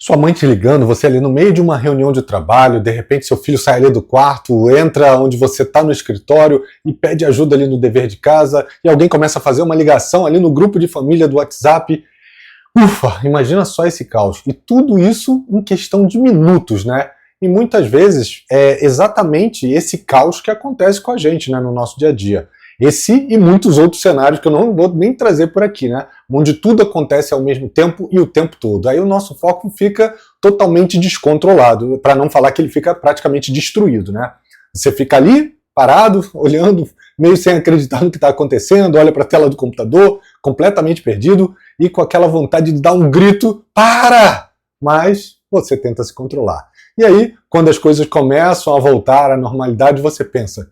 Sua mãe te ligando, você ali no meio de uma reunião de trabalho, de repente seu filho sai ali do quarto, entra onde você está no escritório e pede ajuda ali no dever de casa, e alguém começa a fazer uma ligação ali no grupo de família do WhatsApp. Ufa, imagina só esse caos. E tudo isso em questão de minutos, né? E muitas vezes é exatamente esse caos que acontece com a gente, né, no nosso dia a dia. Esse e muitos outros cenários que eu não vou nem trazer por aqui, né? Onde tudo acontece ao mesmo tempo e o tempo todo. Aí o nosso foco fica totalmente descontrolado, para não falar que ele fica praticamente destruído, né? Você fica ali, parado, olhando, meio sem acreditar no que está acontecendo, olha para a tela do computador, completamente perdido e com aquela vontade de dar um grito, para! Mas você tenta se controlar. E aí, quando as coisas começam a voltar à normalidade, você pensa,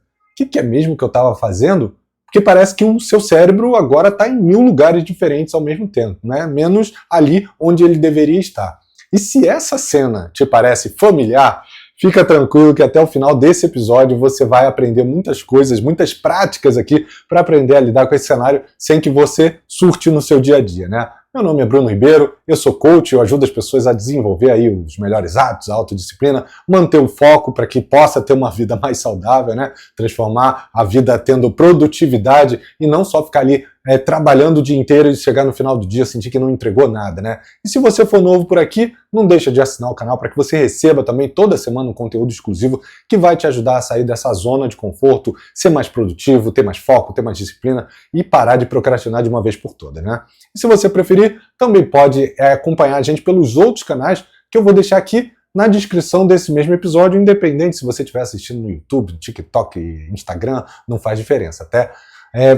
o que é mesmo que eu estava fazendo? Porque parece que o seu cérebro agora está em 1000 lugares diferentes ao mesmo tempo, né? Menos ali onde ele deveria estar. E se essa cena te parece familiar, fica tranquilo que até o final desse episódio você vai aprender muitas coisas, muitas práticas aqui para aprender a lidar com esse cenário sem que você surte no seu dia a dia, né? Meu nome é Bruno Ribeiro, eu sou coach, eu ajudo as pessoas a desenvolver aí os melhores hábitos, a autodisciplina, manter o foco para que possa ter uma vida mais saudável, né? Transformar a vida tendo produtividade e não só ficar ali trabalhando o dia inteiro e chegar no final do dia sentir que não entregou nada, né? E se você for novo por aqui, não deixa de assinar o canal para que você receba também toda semana um conteúdo exclusivo que vai te ajudar a sair dessa zona de conforto, ser mais produtivo, ter mais foco, ter mais disciplina e parar de procrastinar de uma vez por todas, né? E se você preferir, também pode acompanhar a gente pelos outros canais que eu vou deixar aqui na descrição desse mesmo episódio, independente se você estiver assistindo no YouTube, TikTok, Instagram, não faz diferença, até.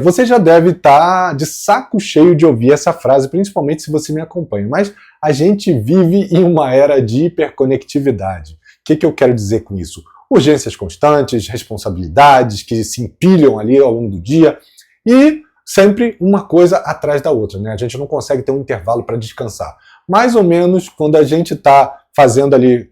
Você já deve estar de saco cheio de ouvir essa frase, principalmente se você me acompanha, mas a gente vive em uma era de hiperconectividade. O que eu quero dizer com isso? Urgências constantes, responsabilidades que se empilham ali ao longo do dia e sempre uma coisa atrás da outra, né? A gente não consegue ter um intervalo para descansar. Mais ou menos quando a gente está fazendo ali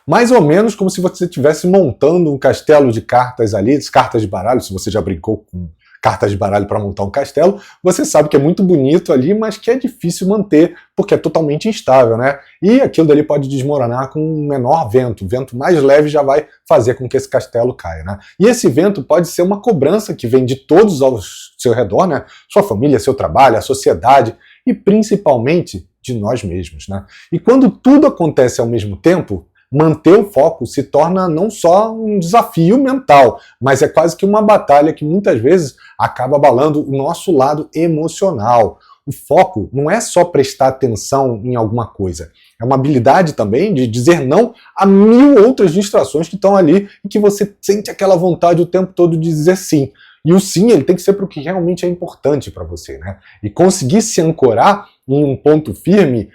mais ou menos como se você estivesse montando um castelo de cartas ali, cartas de baralho, se você já brincou com cartas de baralho para montar um castelo, você sabe que é muito bonito ali, mas que é difícil manter, porque é totalmente instável, né? E aquilo dali pode desmoronar com um menor vento. O vento mais leve já vai fazer com que esse castelo caia, né? E esse vento pode ser uma cobrança que vem de todos ao seu redor, né? Sua família, seu trabalho, a sociedade e principalmente de nós mesmos, né? E quando tudo acontece ao mesmo tempo, manter o foco se torna não só um desafio mental, mas é quase que uma batalha que muitas vezes acaba abalando o nosso lado emocional. O foco não é só prestar atenção em alguma coisa, é uma habilidade também de dizer não a 1000 outras distrações que estão ali e que você sente aquela vontade o tempo todo de dizer sim. E o sim, ele tem que ser para o que realmente é importante para você, né? E conseguir se ancorar em um ponto firme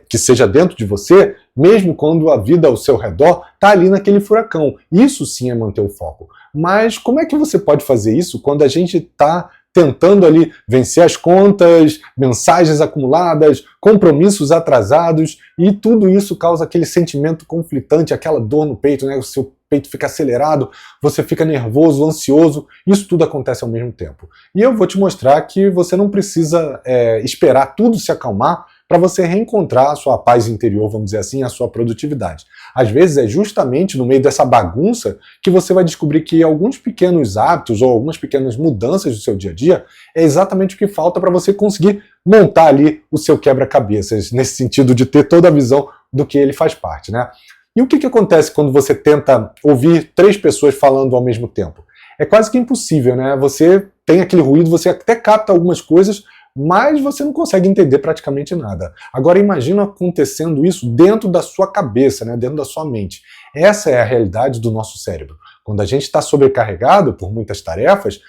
que seja dentro de você, mesmo quando a vida ao seu redor está ali naquele furacão. Isso sim é manter o foco. Mas como é que você pode fazer isso quando a gente está tentando ali vencer as contas, mensagens acumuladas, compromissos atrasados, e tudo isso causa aquele sentimento conflitante, aquela dor no peito, né? O seu peito fica acelerado, você fica nervoso, ansioso, isso tudo acontece ao mesmo tempo. E eu vou te mostrar que você não precisa esperar tudo se acalmar para você reencontrar a sua paz interior, vamos dizer assim, a sua produtividade. Às vezes é justamente no meio dessa bagunça que você vai descobrir que alguns pequenos hábitos ou algumas pequenas mudanças do seu dia a dia é exatamente o que falta para você conseguir montar ali o seu quebra-cabeças, nesse sentido de ter toda a visão do que ele faz parte, né? E o que acontece quando você tenta ouvir 3 pessoas falando ao mesmo tempo? É quase que impossível, né? Você tem aquele ruído, você até capta algumas coisas, mas você não consegue entender praticamente nada. Agora imagina acontecendo isso dentro da sua cabeça, né? Dentro da sua mente. Essa é a realidade do nosso cérebro. Quando a gente está sobrecarregado por muitas tarefas,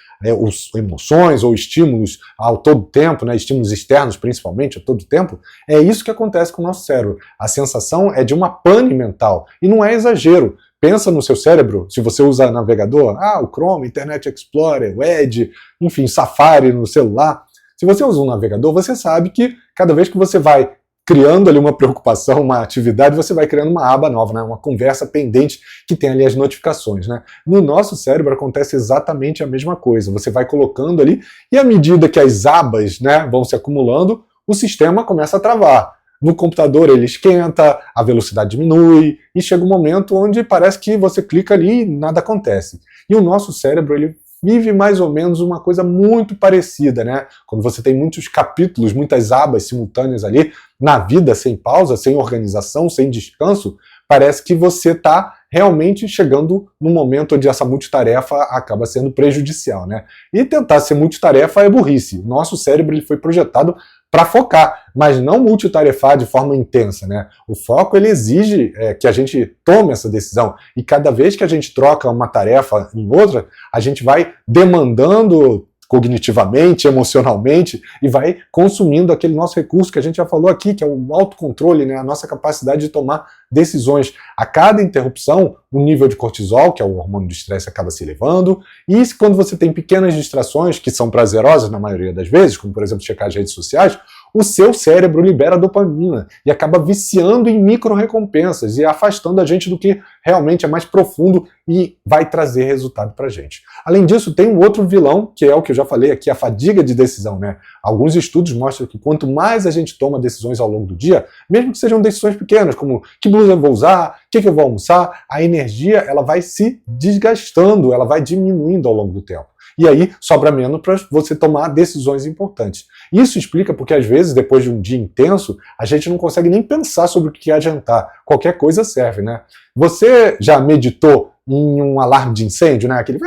emoções ou estímulos ao todo tempo, né, estímulos externos principalmente a todo tempo, é isso que acontece com o nosso cérebro. A sensação é de uma pane mental, e não é exagero. Pensa no seu cérebro, se você usa navegador, o Chrome, Internet Explorer, o Edge, enfim, Safari no celular. Se você usa um navegador, você sabe que cada vez que você vai criando ali uma preocupação, uma atividade, você vai criando uma aba nova, né? Uma conversa pendente que tem ali as notificações, né? No nosso cérebro acontece exatamente a mesma coisa. Você vai colocando ali e à medida que as abas, né, vão se acumulando, o sistema começa a travar. No computador ele esquenta, a velocidade diminui e chega um momento onde parece que você clica ali e nada acontece. E o nosso cérebro, ele vive mais ou menos uma coisa muito parecida, né? Quando você tem muitos capítulos, muitas abas simultâneas ali, na vida sem pausa, sem organização, sem descanso, parece que você está realmente chegando num momento onde essa multitarefa acaba sendo prejudicial, né? E tentar ser multitarefa é burrice. O nosso cérebro ele foi projetado para focar, mas não multitarefar de forma intensa, né? O foco ele exige que a gente tome essa decisão e cada vez que a gente troca uma tarefa em outra, a gente vai demandando cognitivamente, emocionalmente e vai consumindo aquele nosso recurso que a gente já falou aqui, que é o autocontrole, né? A nossa capacidade de tomar decisões. A cada interrupção, o nível de cortisol, que é o hormônio do estresse, acaba se elevando, e quando você tem pequenas distrações, que são prazerosas na maioria das vezes, como por exemplo checar as redes sociais, o seu cérebro libera dopamina e acaba viciando em micro-recompensas e afastando a gente do que realmente é mais profundo e vai trazer resultado pra gente. Além disso, tem um outro vilão, que é o que eu já falei aqui, a fadiga de decisão, né? Alguns estudos mostram que quanto mais a gente toma decisões ao longo do dia, mesmo que sejam decisões pequenas, como que blusa eu vou usar, o que eu vou almoçar, a energia ela vai se desgastando, ela vai diminuindo ao longo do tempo. E aí sobra menos para você tomar decisões importantes. Isso explica porque, às vezes, depois de um dia intenso, a gente não consegue nem pensar sobre o que adiantar. Qualquer coisa serve, né? Você já meditou em um alarme de incêndio, né? Aquele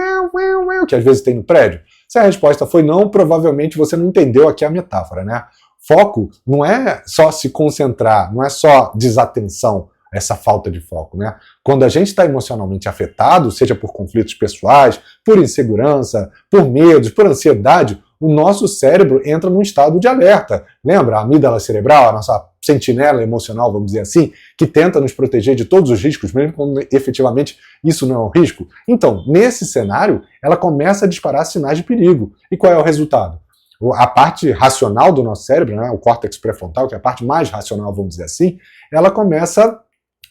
que às vezes tem no prédio? Se a resposta foi não, provavelmente você não entendeu aqui a metáfora, né? Foco não é só se concentrar, não é só desatenção, essa falta de foco, né? Quando a gente está emocionalmente afetado, seja por conflitos pessoais, por insegurança, por medos, por ansiedade, o nosso cérebro entra num estado de alerta. Lembra? A amígdala cerebral, a nossa sentinela emocional, vamos dizer assim, que tenta nos proteger de todos os riscos, mesmo quando efetivamente isso não é um risco. Então, nesse cenário, ela começa a disparar sinais de perigo. E qual é o resultado? A parte racional do nosso cérebro, né, o córtex pré-frontal, que é a parte mais racional, vamos dizer assim, ela começa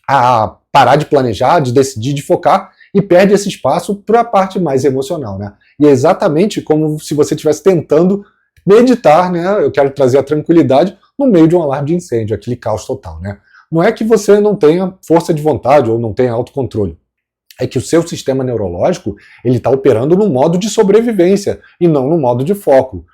a parar de planejar, de decidir, de focar e perde esse espaço para a parte mais emocional, né? E é exatamente como se você estivesse tentando meditar, né? Eu quero trazer a tranquilidade no meio de um alarme de incêndio, aquele caos total, né? Não é que você não tenha força de vontade ou não tenha autocontrole. É que o seu sistema neurológico ele está operando no modo de sobrevivência e não no modo de foco.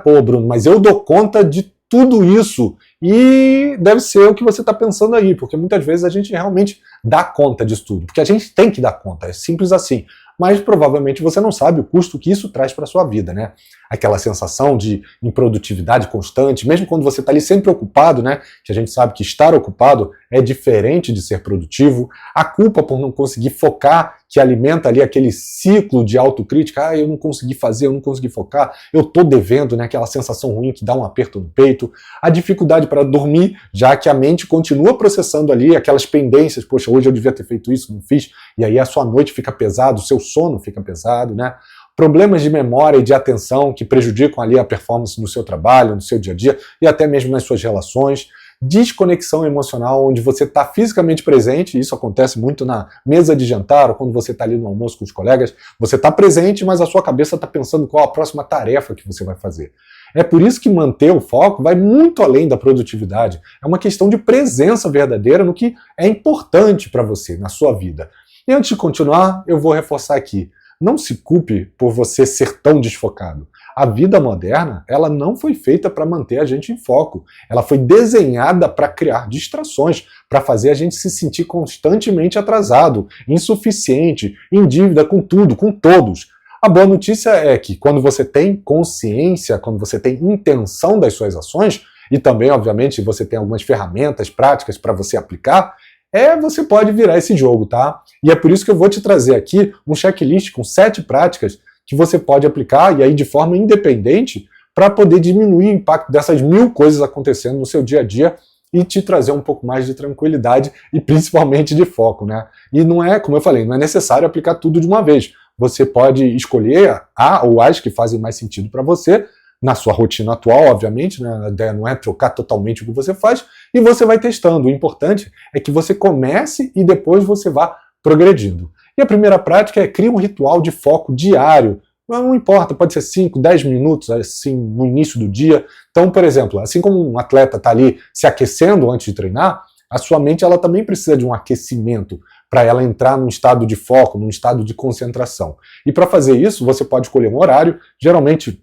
Pô, Bruno, mas eu dou conta de tudo isso. E deve ser o que você está pensando aí, porque muitas vezes a gente realmente dá conta disso tudo, porque a gente tem que dar conta, é simples assim. Mas provavelmente você não sabe o custo que isso traz para a sua vida, né? Aquela sensação de improdutividade constante, mesmo quando você está ali sempre ocupado, né? Que a gente sabe que estar ocupado é diferente de ser produtivo. A culpa por não conseguir focar, que alimenta ali aquele ciclo de autocrítica. Eu não consegui fazer, eu não consegui focar, eu tô devendo, né? Aquela sensação ruim que dá um aperto no peito. A dificuldade para dormir, já que a mente continua processando ali aquelas pendências. Poxa, hoje eu devia ter feito isso, não fiz. E aí a sua noite fica pesada, o seu sono fica pesado, né? Problemas de memória e de atenção que prejudicam ali a performance no seu trabalho, no seu dia a dia e até mesmo nas suas relações. Desconexão emocional, onde você está fisicamente presente, isso acontece muito na mesa de jantar ou quando você está ali no almoço com os colegas, você está presente, mas a sua cabeça está pensando qual a próxima tarefa que você vai fazer. É por isso que manter o foco vai muito além da produtividade. É uma questão de presença verdadeira no que é importante para você, na sua vida. E antes de continuar, eu vou reforçar aqui. Não se culpe por você ser tão desfocado. A vida moderna, ela não foi feita para manter a gente em foco. Ela foi desenhada para criar distrações, para fazer a gente se sentir constantemente atrasado, insuficiente, em dívida com tudo, com todos. A boa notícia é que quando você tem consciência, quando você tem intenção das suas ações, e também, obviamente, você tem algumas ferramentas práticas para você aplicar, você pode virar esse jogo, tá? E é por isso que eu vou te trazer aqui um checklist com 7 práticas que você pode aplicar, e aí de forma independente, para poder diminuir o impacto dessas 1000 coisas acontecendo no seu dia a dia e te trazer um pouco mais de tranquilidade e principalmente de foco, né? E não é, como eu falei, não é necessário aplicar tudo de uma vez. Você pode escolher a ou as que fazem mais sentido para você, na sua rotina atual, obviamente, né? A ideia não é trocar totalmente o que você faz, e você vai testando. O importante é que você comece e depois você vá progredindo. E a primeira prática é criar um ritual de foco diário. Não importa, pode ser 5, 10 minutos, assim, no início do dia. Então, por exemplo, assim como um atleta está ali se aquecendo antes de treinar, a sua mente ela também precisa de um aquecimento para ela entrar num estado de foco, num estado de concentração. E para fazer isso, você pode escolher um horário. Geralmente,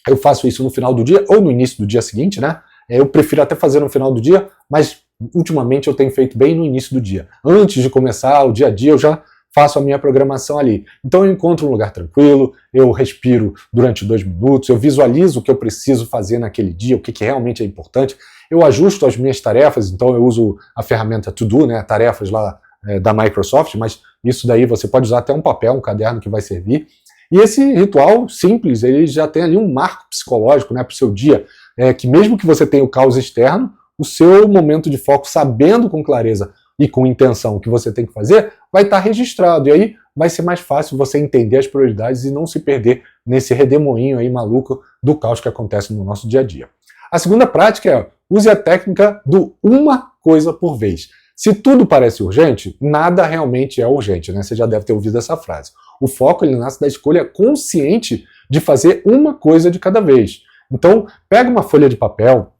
eu faço isso no final do dia ou no início do dia seguinte, né? Eu prefiro até fazer no final do dia, mas ultimamente eu tenho feito bem no início do dia. Antes de começar o dia a dia, eu já faço a minha programação ali. Então eu encontro um lugar tranquilo, eu respiro durante 2 minutos, eu visualizo o que eu preciso fazer naquele dia, o que realmente é importante, eu ajusto as minhas tarefas, então eu uso a ferramenta To Do, né, tarefas lá da Microsoft, mas isso daí você pode usar até um papel, um caderno que vai servir. E esse ritual simples, ele já tem ali um marco psicológico, né, para o seu dia, que mesmo que você tenha o caos externo, o seu momento de foco, sabendo com clareza e com intenção o que você tem que fazer, vai estar registrado. E aí vai ser mais fácil você entender as prioridades e não se perder nesse redemoinho aí maluco do caos que acontece no nosso dia a dia. A segunda prática é use a técnica do uma coisa por vez. Se tudo parece urgente, nada realmente é urgente, né? Você já deve ter ouvido essa frase. O foco ele nasce da escolha consciente de fazer uma coisa de cada vez. Então, pega uma folha de papel,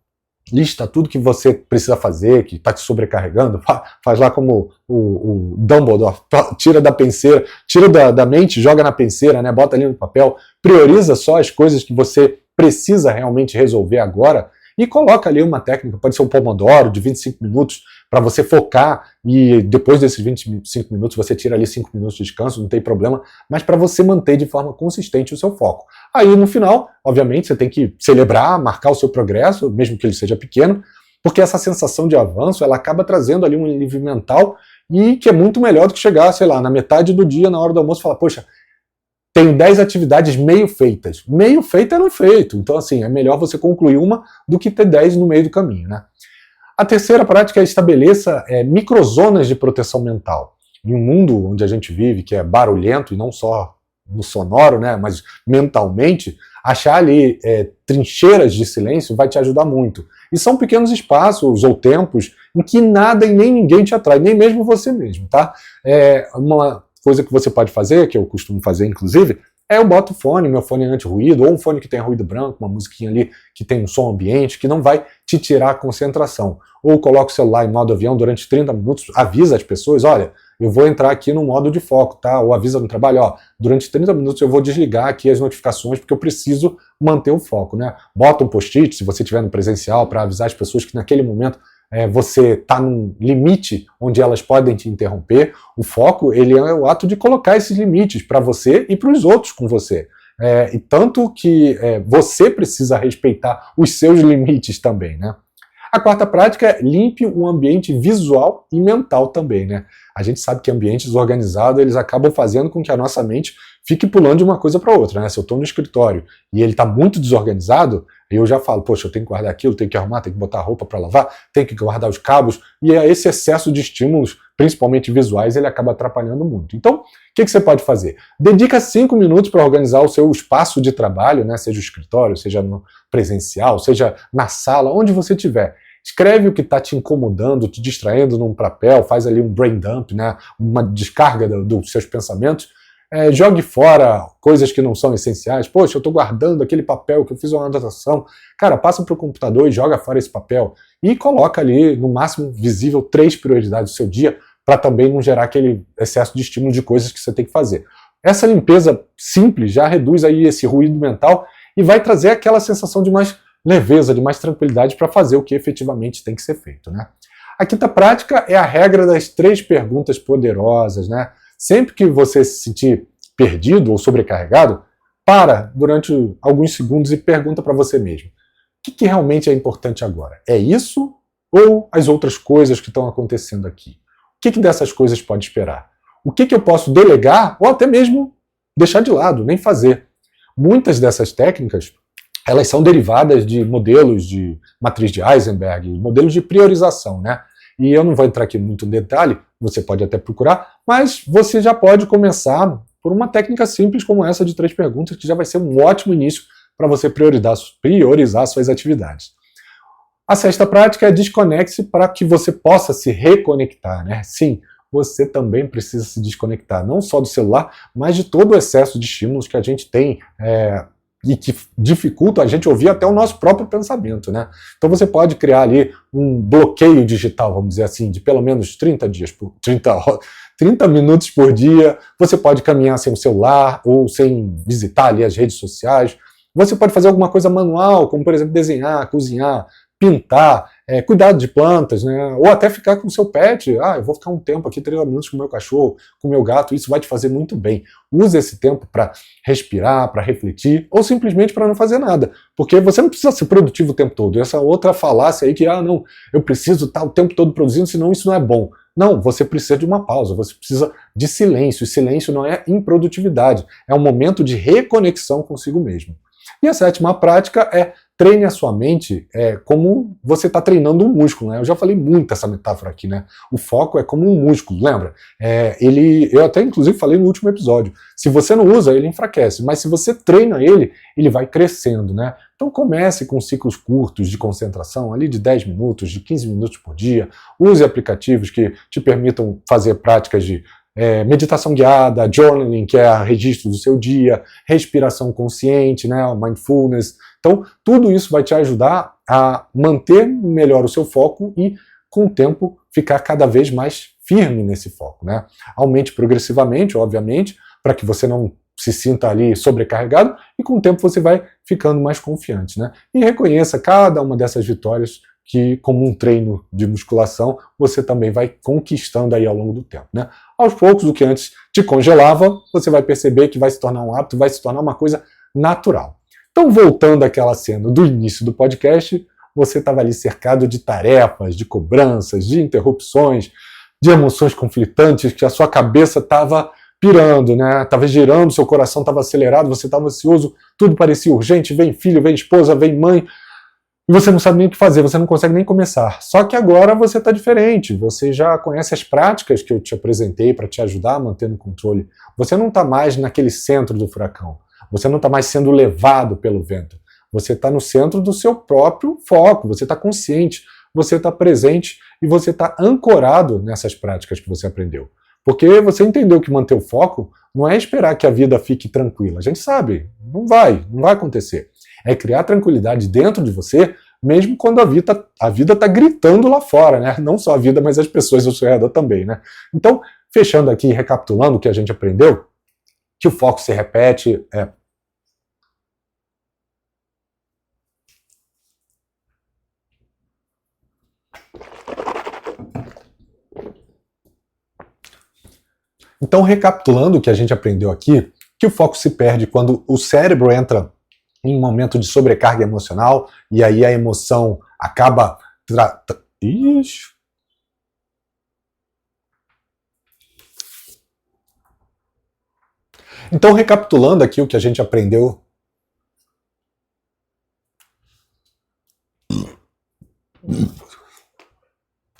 lista tudo que você precisa fazer, que está te sobrecarregando, faz lá como o Dumbledore, tira da penseira, tira da mente, joga na penseira, né? Bota ali no papel, prioriza só as coisas que você precisa realmente resolver agora e coloca ali uma técnica, pode ser um Pomodoro de 25 minutos, para você focar e depois desses 25 minutos você tira ali 5 minutos de descanso, não tem problema, mas para você manter de forma consistente o seu foco. Aí no final, obviamente, você tem que celebrar, marcar o seu progresso, mesmo que ele seja pequeno, porque essa sensação de avanço, ela acaba trazendo ali um alívio mental e que é muito melhor do que chegar, sei lá, na metade do dia, na hora do almoço, e falar, poxa, tenho 10 atividades meio feitas. Meio feito é não feito. Então, assim, é melhor você concluir uma do que ter 10 no meio do caminho, né? A terceira prática é estabeleça microzonas de proteção mental. Em um mundo onde a gente vive, que é barulhento, e não só no sonoro, né, mas mentalmente, achar ali trincheiras de silêncio vai te ajudar muito. E são pequenos espaços ou tempos em que nada e nem ninguém te atrai, nem mesmo você mesmo, tá? Uma coisa que você pode fazer, que eu costumo fazer inclusive, eu boto o fone, meu fone anti-ruído, ou um fone que tem ruído branco, uma musiquinha ali que tem um som ambiente, que não vai te tirar a concentração. Ou coloca o celular em modo avião durante 30 minutos, avisa as pessoas, olha, eu vou entrar aqui no modo de foco, tá? Ou avisa no trabalho, ó, durante 30 minutos eu vou desligar aqui as notificações porque eu preciso manter o foco, né? Bota um post-it, se você estiver no presencial, para avisar as pessoas que naquele momento você está num limite onde elas podem te interromper. O foco ele é o ato de colocar esses limites para você e para os outros com você. E tanto que você precisa respeitar os seus limites também, né? A quarta prática é limpe o ambiente visual e mental também, né? A gente sabe que ambientes organizados eles acabam fazendo com que a nossa mente fique pulando de uma coisa para outra, né? Se eu estou no escritório e ele está muito desorganizado, eu já falo, poxa, eu tenho que guardar aquilo, tenho que arrumar, tenho que botar a roupa para lavar, tenho que guardar os cabos, e esse excesso de estímulos, principalmente visuais, ele acaba atrapalhando muito. Então, o que você pode fazer? Dedica 5 minutos para organizar o seu espaço de trabalho, né? Seja o escritório, seja no presencial, seja na sala, onde você estiver. Escreve o que está te incomodando, te distraindo num papel, faz ali um brain dump, né? Uma descarga dos seus pensamentos. Jogue fora coisas que não são essenciais. Poxa, eu estou guardando aquele papel que eu fiz uma anotação. Cara, passa para o computador e joga fora esse papel. E coloca ali, no máximo visível, 3 prioridades do seu dia, para também não gerar aquele excesso de estímulo de coisas que você tem que fazer. Essa limpeza simples já reduz aí esse ruído mental e vai trazer aquela sensação de mais leveza, de mais tranquilidade para fazer o que efetivamente tem que ser feito, né? A quinta prática é a regra das 3 perguntas poderosas, né? Sempre que você se sentir perdido ou sobrecarregado, para durante alguns segundos e pergunta para você mesmo: o que realmente é importante agora? É isso ou as outras coisas que estão acontecendo aqui? O que dessas coisas pode esperar? O que eu posso delegar ou até mesmo deixar de lado, nem fazer? Muitas dessas técnicas elas são derivadas de modelos de matriz de Eisenberg, modelos de priorização, né? E eu não vou entrar aqui muito no detalhe, você pode até procurar, mas você já pode começar por uma técnica simples como essa de 3 perguntas, que já vai ser um ótimo início para você priorizar suas atividades. A sexta prática é desconecte para que você possa se reconectar, né? Sim, você também precisa se desconectar, não só do celular, mas de todo o excesso de estímulos que a gente tem e que dificulta a gente ouvir até o nosso próprio pensamento, né? Então você pode criar ali um bloqueio digital, vamos dizer assim, de pelo menos 30 minutos por dia. Você pode caminhar sem o celular ou sem visitar ali as redes sociais. Você pode fazer alguma coisa manual, como por exemplo desenhar, cozinhar, pintar, cuidar de plantas, né? Ou até ficar com o seu pet. Eu vou ficar um tempo aqui, 30 minutos com o meu cachorro, com o meu gato, isso vai te fazer muito bem. Use esse tempo para respirar, para refletir, ou simplesmente para não fazer nada. Porque você não precisa ser produtivo o tempo todo. Essa outra falácia aí que, não, eu preciso estar o tempo todo produzindo, senão isso não é bom. Não, você precisa de uma pausa, você precisa de silêncio. E silêncio não é improdutividade, é um momento de reconexão consigo mesmo. E a sétima prática é treine a sua mente como você está treinando um músculo, né? Eu já falei muito essa metáfora aqui, né? O foco é como um músculo, lembra? Eu até inclusive falei no último episódio. Se você não usa, ele enfraquece, mas se você treina ele, ele vai crescendo, né? Então comece com ciclos curtos de concentração, ali de 10 minutos, de 15 minutos por dia. Use aplicativos que te permitam fazer práticas de meditação guiada, journaling, que é registro do seu dia, respiração consciente, né, o mindfulness. Então, tudo isso vai te ajudar a manter melhor o seu foco e, com o tempo, ficar cada vez mais firme nesse foco, né? Aumente progressivamente, obviamente, para que você não se sinta ali sobrecarregado e, com o tempo, você vai ficando mais confiante, né? E reconheça cada uma dessas vitórias que, como um treino de musculação, você também vai conquistando aí ao longo do tempo, né? Aos poucos, o que antes te congelava, você vai perceber que vai se tornar um hábito, vai se tornar uma coisa natural. Então, voltando àquela cena do início do podcast, você estava ali cercado de tarefas, de cobranças, de interrupções, de emoções conflitantes, que a sua cabeça estava pirando, né? Estava girando, seu coração estava acelerado, você estava ansioso, tudo parecia urgente, vem filho, vem esposa, vem mãe, e você não sabe nem o que fazer, você não consegue nem começar. Só que agora você está diferente, você já conhece as práticas que eu te apresentei para te ajudar a manter no controle. Você não está mais naquele centro do furacão, você não está mais sendo levado pelo vento. Você está no centro do seu próprio foco, você está consciente, você está presente e você está ancorado nessas práticas que você aprendeu. Porque você entendeu que manter o foco não é esperar que a vida fique tranquila. A gente sabe, não vai acontecer. É criar tranquilidade dentro de você, mesmo quando a vida está gritando lá fora, né? Não só a vida, mas as pessoas ao seu redor também, né? Então, fechando aqui e recapitulando o que a gente aprendeu, que o foco se repete. Então, recapitulando o que a gente aprendeu aqui, que o foco se perde quando o cérebro entra em um momento de sobrecarga emocional, e aí a emoção acaba... Então, recapitulando aqui o que a gente aprendeu...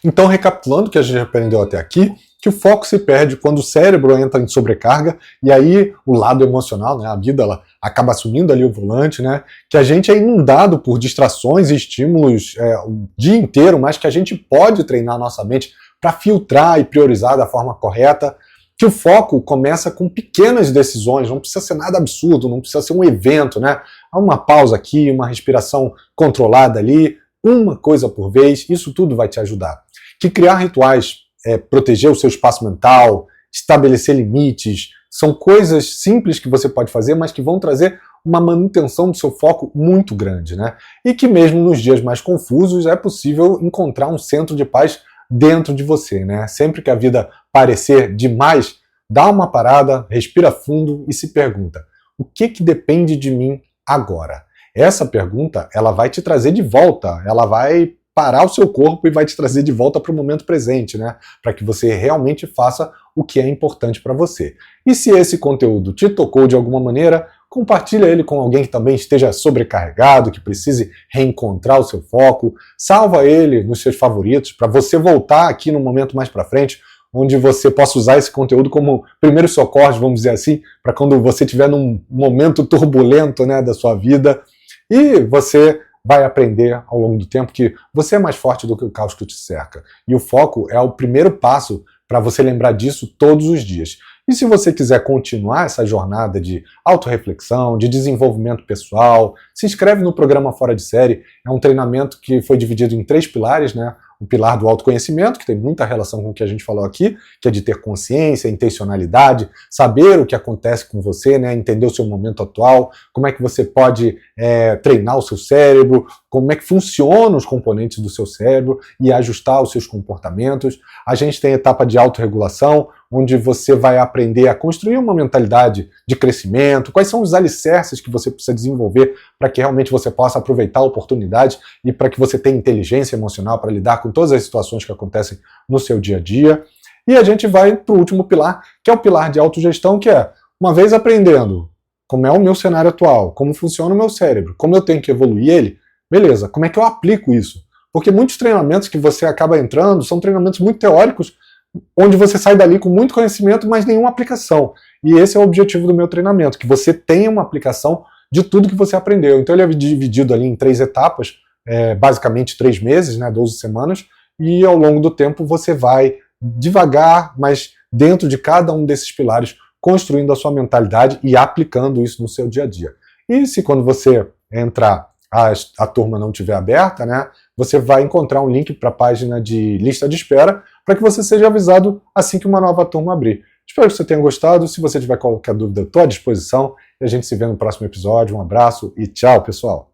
Então, recapitulando o que a gente aprendeu até aqui, que o foco se perde quando o cérebro entra em sobrecarga, e aí o lado emocional, né, a vida, ela acaba assumindo ali o volante, né, que a gente é inundado por distrações e estímulos o dia inteiro, mas que a gente pode treinar a nossa mente para filtrar e priorizar da forma correta, que o foco começa com pequenas decisões, não precisa ser nada absurdo, não precisa ser um evento, né, há uma pausa aqui, uma respiração controlada ali, uma coisa por vez, isso tudo vai te ajudar. Que criar rituais, proteger o seu espaço mental, estabelecer limites, são coisas simples que você pode fazer, mas que vão trazer uma manutenção do seu foco muito grande, né? E que mesmo nos dias mais confusos é possível encontrar um centro de paz dentro de você, né? Sempre que a vida parecer demais, dá uma parada, respira fundo e se pergunta: o que depende de mim agora? Essa pergunta, ela vai te trazer de volta, ela vai parar o seu corpo e vai te trazer de volta para o momento presente, né? Para que você realmente faça o que é importante para você. E se esse conteúdo te tocou de alguma maneira, compartilha ele com alguém que também esteja sobrecarregado, que precise reencontrar o seu foco, salva ele nos seus favoritos para você voltar aqui no momento mais para frente, onde você possa usar esse conteúdo como primeiro socorro, vamos dizer assim, para quando você estiver num momento turbulento, né, da sua vida, e você vai aprender ao longo do tempo que você é mais forte do que o caos que te cerca. E o foco é o primeiro passo para você lembrar disso todos os dias. E se você quiser continuar essa jornada de autorreflexão, de desenvolvimento pessoal, se inscreve no programa Fora de Série. É um treinamento que foi dividido em 3 pilares, né? O pilar do autoconhecimento, que tem muita relação com o que a gente falou aqui, que é de ter consciência, intencionalidade, saber o que acontece com você, né? Entender o seu momento atual, como é que você pode treinar o seu cérebro, como é que funcionam os componentes do seu cérebro e ajustar os seus comportamentos. A gente tem a etapa de autorregulação, onde você vai aprender a construir uma mentalidade de crescimento, quais são os alicerces que você precisa desenvolver para que realmente você possa aproveitar a oportunidade e para que você tenha inteligência emocional para lidar com todas as situações que acontecem no seu dia a dia. E a gente vai para o último pilar, que é o pilar de autogestão, que é, uma vez aprendendo como é o meu cenário atual, como funciona o meu cérebro, como eu tenho que evoluir ele, beleza, como é que eu aplico isso? Porque muitos treinamentos que você acaba entrando são treinamentos muito teóricos, onde você sai dali com muito conhecimento, mas nenhuma aplicação. E esse é o objetivo do meu treinamento, que você tenha uma aplicação de tudo que você aprendeu. Então ele é dividido ali em 3 etapas, basicamente 3 meses, né, 12 semanas, e ao longo do tempo você vai devagar, mas dentro de cada um desses pilares, construindo a sua mentalidade e aplicando isso no seu dia a dia. E se quando você entrar, a turma não estiver aberta, né, você vai encontrar um link para a página de lista de espera para que você seja avisado assim que uma nova turma abrir. Espero que você tenha gostado. Se você tiver qualquer dúvida, eu estou à disposição. E a gente se vê no próximo episódio. Um abraço e tchau, pessoal!